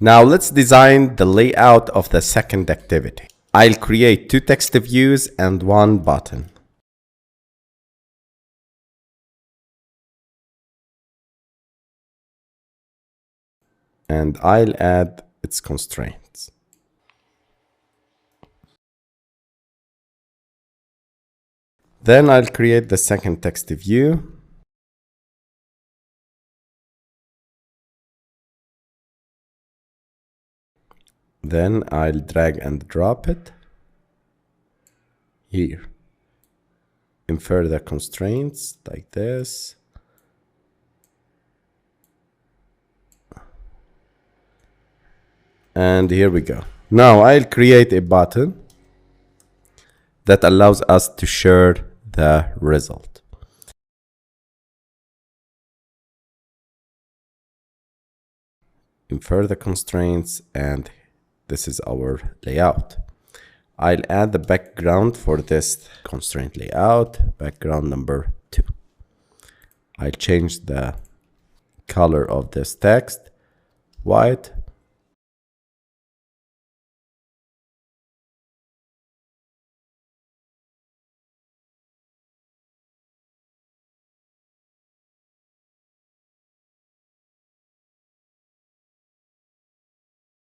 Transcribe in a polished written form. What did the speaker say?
Now let's design the layout of the second activity. I'll create 2 text views and 1 button. And I'll add its constraints. Then I'll create the second text view. Then I'll drag and drop it here. Infer the constraints like this. And here we go. Now I'll create a button that allows us to share the result. Infer the constraints, and this is our layout. I'll add the background for this constraint layout, background number 2. I'll change the color of this text, white,